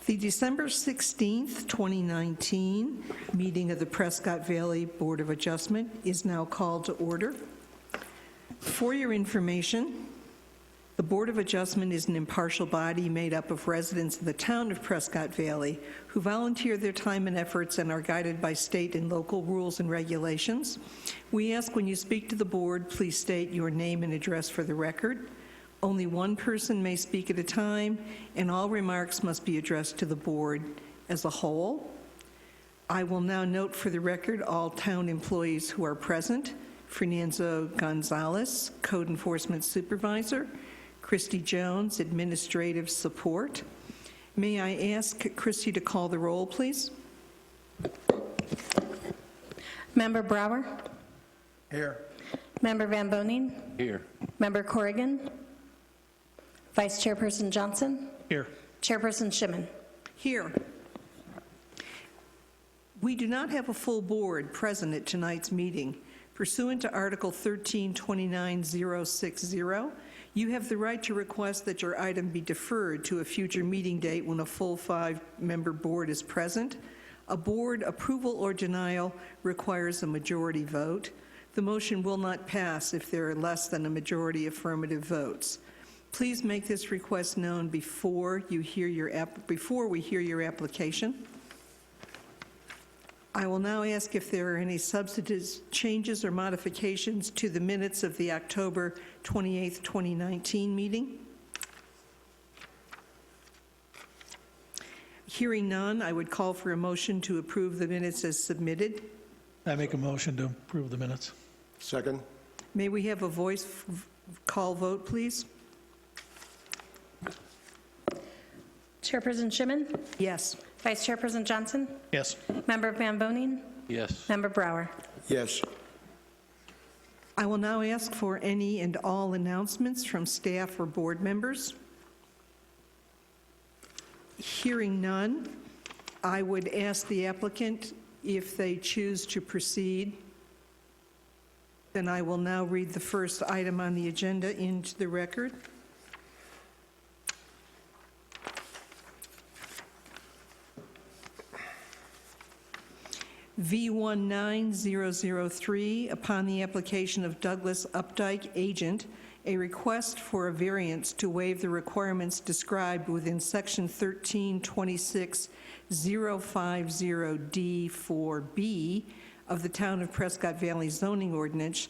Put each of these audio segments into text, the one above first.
The December 16th, 2019 meeting of the Prescott Valley Board of Adjustment is now called to order. For your information, the Board of Adjustment is an impartial body made up of residents of the town of Prescott Valley who volunteer their time and efforts and are guided by state and local rules and regulations. We ask when you speak to the board, please state your name and address for the record. Only one person may speak at a time, and all remarks must be addressed to the board as a whole. I will now note for the record all town employees who are present: Fernando Gonzalez, Code Enforcement Supervisor; Christy Jones, Administrative Support. May I ask Christy to call the roll, please? Member Brower? Here. Member Van Boning? Here. Member Corrigan? Vice Chairperson Johnson? Here. Chairperson Shimon? Here. We do not have a full board present at tonight's meeting. Pursuant to Article 1329-060, you have the right to request that your item be deferred to a future meeting date when a full 5-member board is present. A board approval or denial requires a majority vote. The motion will not pass if there are less than a majority affirmative votes. Please make this request known before we hear your application. I will now ask if there are any substantive changes or modifications to the minutes of the October 28th, 2019 meeting. Hearing none, I would call for a motion to approve the minutes as submitted. I make a motion to approve the minutes. Second. May we have a voice call vote, please? Chairperson Shimon? Yes. Vice Chairperson Johnson? Yes. Member Van Boning? Yes. Member Brower? Yes. I will now ask for any and all announcements from staff or board members. Hearing none, I would ask the applicant if they choose to proceed. Then I will now read the first item on the agenda into the record. V19003, upon the application of Douglas Updike, agent, a request for a variance to waive the requirements described within Section 1325050D4B of the Town of Prescott Valley zoning ordinance,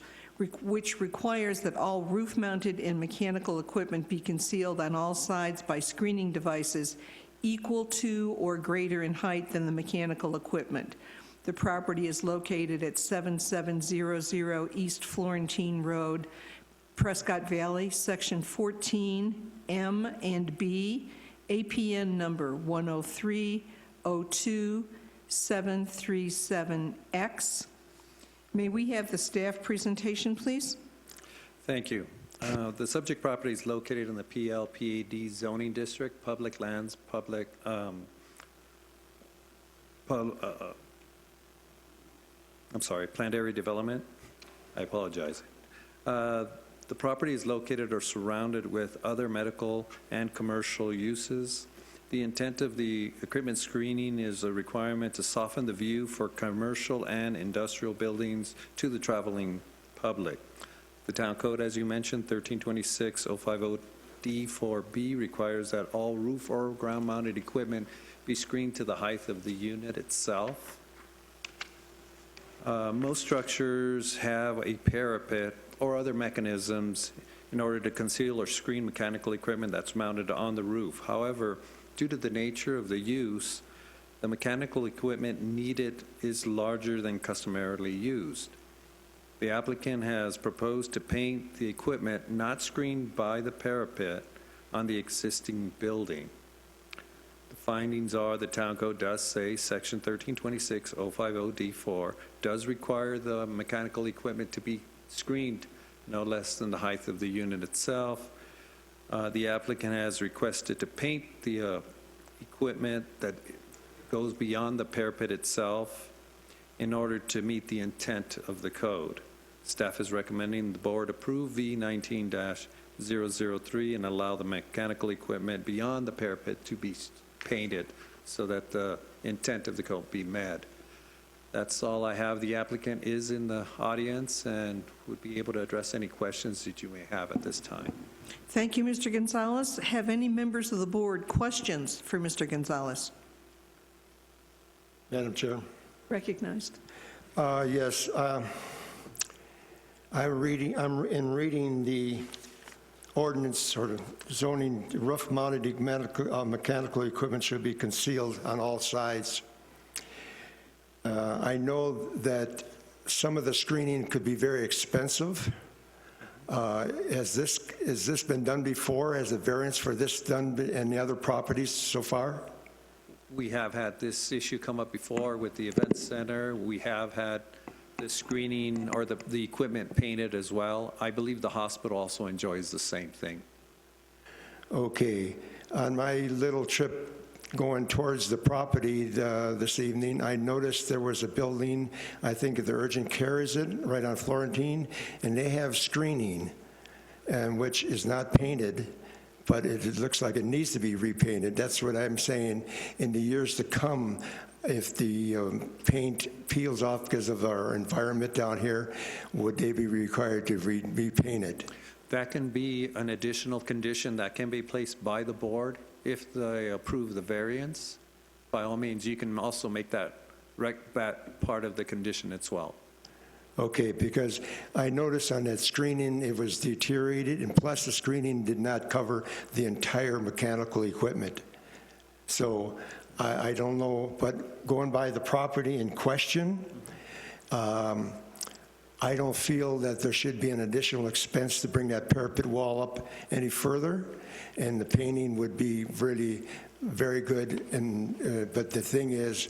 which requires that all roof-mounted and mechanical equipment be concealed on all sides by screening devices equal to or greater in height than the mechanical equipment. The property is located at 7700 East Florentine Road, Prescott Valley, Section 14, M and B, APN number 103-02-737X. May we have the staff presentation, please? Thank you. The subject property is located in the PL/PAD zoning district, public lands, planned area development. I apologize. The property is located or surrounded with other medical and commercial uses. The intent of the equipment screening is a requirement to soften the view for commercial and industrial buildings to the traveling public. The town code, as you mentioned, 1326-050D4B, requires that all roof or ground-mounted equipment be screened to the height of the unit itself. Most structures have a parapet or other mechanisms in order to conceal or screen mechanical equipment that's mounted on the roof. However, due to the nature of the use, the mechanical equipment needed is larger than customarily used. The applicant has proposed to paint the equipment not screened by the parapet on the existing building. The findings are the town code does say Section 1326-050D4 does require the mechanical equipment to be screened no less than the height of the unit itself. The applicant has requested to paint the equipment that goes beyond the parapet itself in order to meet the intent of the code. Staff is recommending the board approve V19-003 and allow the mechanical equipment beyond the parapet to be painted so that the intent of the code be met. That's all I have. The applicant is in the audience and would be able to address any questions that you may have at this time. Thank you, Mr. Gonzalez. Have any members of the board questions for Mr. Gonzalez? Madam Chair. Recognized. Yes, I'm reading the ordinance or the zoning, roof-mounted mechanical equipment should be concealed on all sides. I know that some of the screening could be very expensive. Has this been done before? Has the variance for this done in the other properties so far? We have had this issue come up before with the event center. We have had the screening or the equipment painted as well. I believe the hospital also enjoys the same thing. Okay. On my little trip going towards the property this evening, I noticed there was a building, I think the urgent care is it, right on Florentine, and they have screening, and which is not painted, but it looks like it needs to be repainted. That's what I'm saying. In the years to come, if the paint peels off because of our environment down here, would they be required to repaint it? That can be an additional condition that can be placed by the board if they approve the variance. By all means, you can also make that part of the condition as well. Okay, because I noticed on that screening, it was deteriorated, and plus the screening did not cover the entire mechanical equipment. So I don't know, but going by the property in question, I don't feel that there should be an additional expense to bring that parapet wall up any further, and the painting would be really very good. And but the thing is,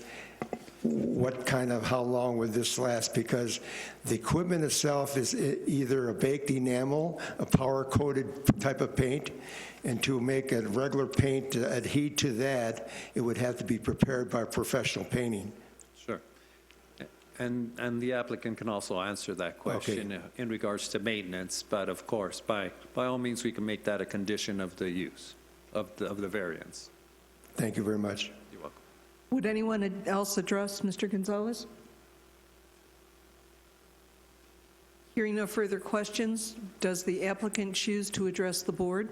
how long would this last? Because the equipment itself is either a baked enamel, a power-coated type of paint, and to make a regular paint to adhere to that, it would have to be prepared by professional painting. Sure. And the applicant can also answer that question in regards to maintenance, but of course, by all means, we can make that a condition of the use of the variance. Thank you very much. You're welcome. Would anyone else address Mr. Gonzalez? Hearing no further questions, does the applicant choose to address the board?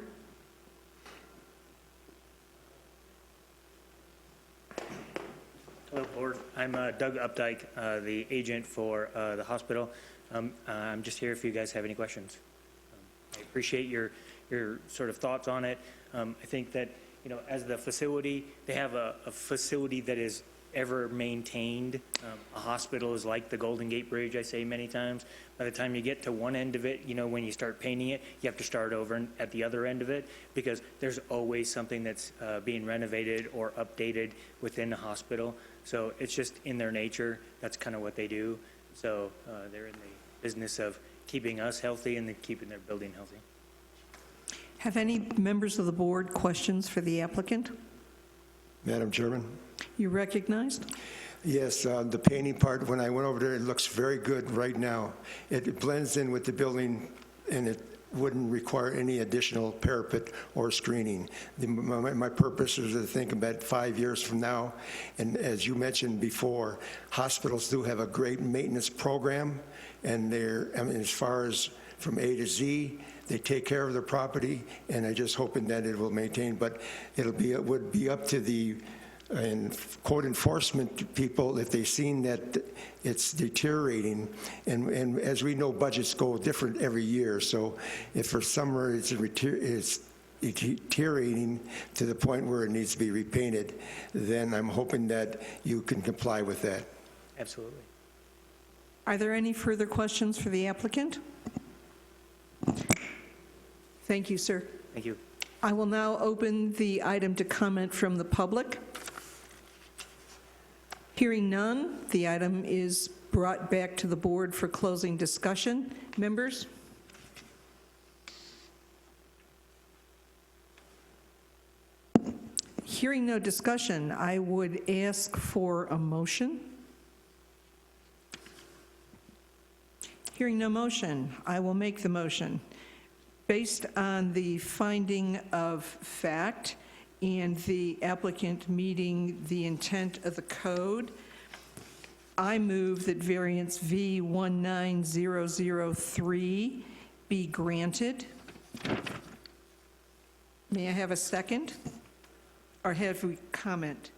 Hello, Board. I'm Doug Updike, the agent for the hospital. I'm just here if you guys have any questions. I appreciate your sort of thoughts on it. I think that, as the facility, they have a facility that is ever maintained. A hospital is like the Golden Gate Bridge, I say many times. By the time you get to one end of it, when you start painting it, you have to start over at the other end of it, because there's always something that's being renovated or updated within the hospital. So it's just in their nature. That's kind of what they do. So they're in the business of keeping us healthy and then keeping their building healthy. Have any members of the board questions for the applicant? Madam Chairman? You recognized? Yes, the painting part, when I went over there, it looks very good right now. It blends in with the building, and it wouldn't require any additional parapet or screening. My purpose is to think about 5 years from now, and as you mentioned before, hospitals do have a great maintenance program, and as far as from A to Z, they take care of their property, and I'm just hoping that it will maintain, but it would be up to the code enforcement people if they've seen that it's deteriorating, and as we know, budgets go different every year, so if for some reason it's deteriorating to the point where it needs to be repainted, then I'm hoping that you can comply with that. Absolutely. Are there any further questions for the applicant? Thank you, sir. Thank you. I will now open the item to comment from the public. Hearing none, the item is brought back to the board for closing discussion. Members? Hearing no discussion, I would ask for a motion. Hearing no motion, I will make the motion. Based on the finding of fact and the applicant meeting the intent of the code, I move that variance V19003 be granted. May I have a second? Or have we comment?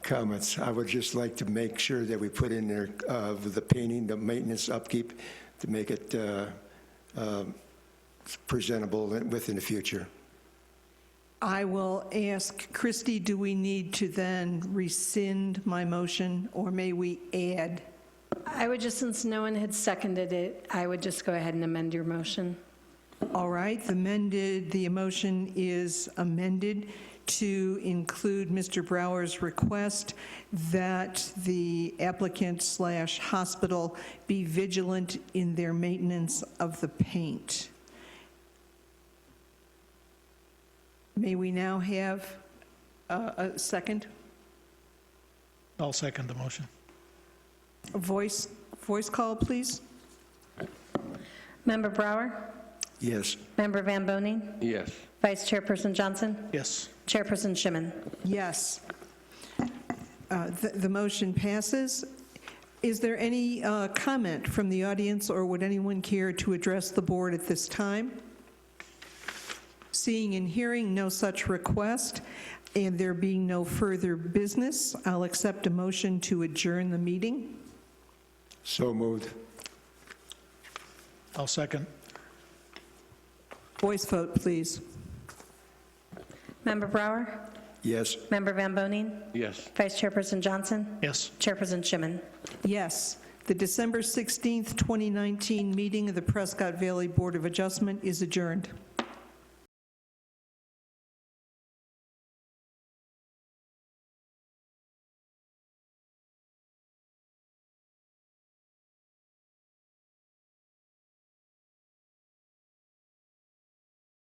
Comments. I would just like to make sure that we put in there the painting, the maintenance, upkeep, to make it presentable within the future. I will ask Christie, do we need to then rescind my motion, or may we add? I would just, since no one had seconded it, I would just go ahead and amend your motion. All right, the motion is amended to include Mr. Brower's request that the applicant/hospital be vigilant in their maintenance of the paint. May we now have a second? I'll second the motion. A voice call, please? Member Brower? Yes. Member Van Boning? Yes. Vice Chairperson Johnson? Yes. Chairperson Schimmen? Yes. The motion passes. Is there any comment from the audience, or would anyone care to address the board at this time? Seeing and hearing no such request, and there being no further business, I'll accept a motion to adjourn the meeting. So moved. I'll second. Voice vote, please. Member Brower? Yes. Member Van Boning? Yes. Vice Chairperson Johnson? Yes. Chairperson Schimmen? Yes. The December 16th, 2019 meeting of the Prescott Valley Board of Adjustment is adjourned.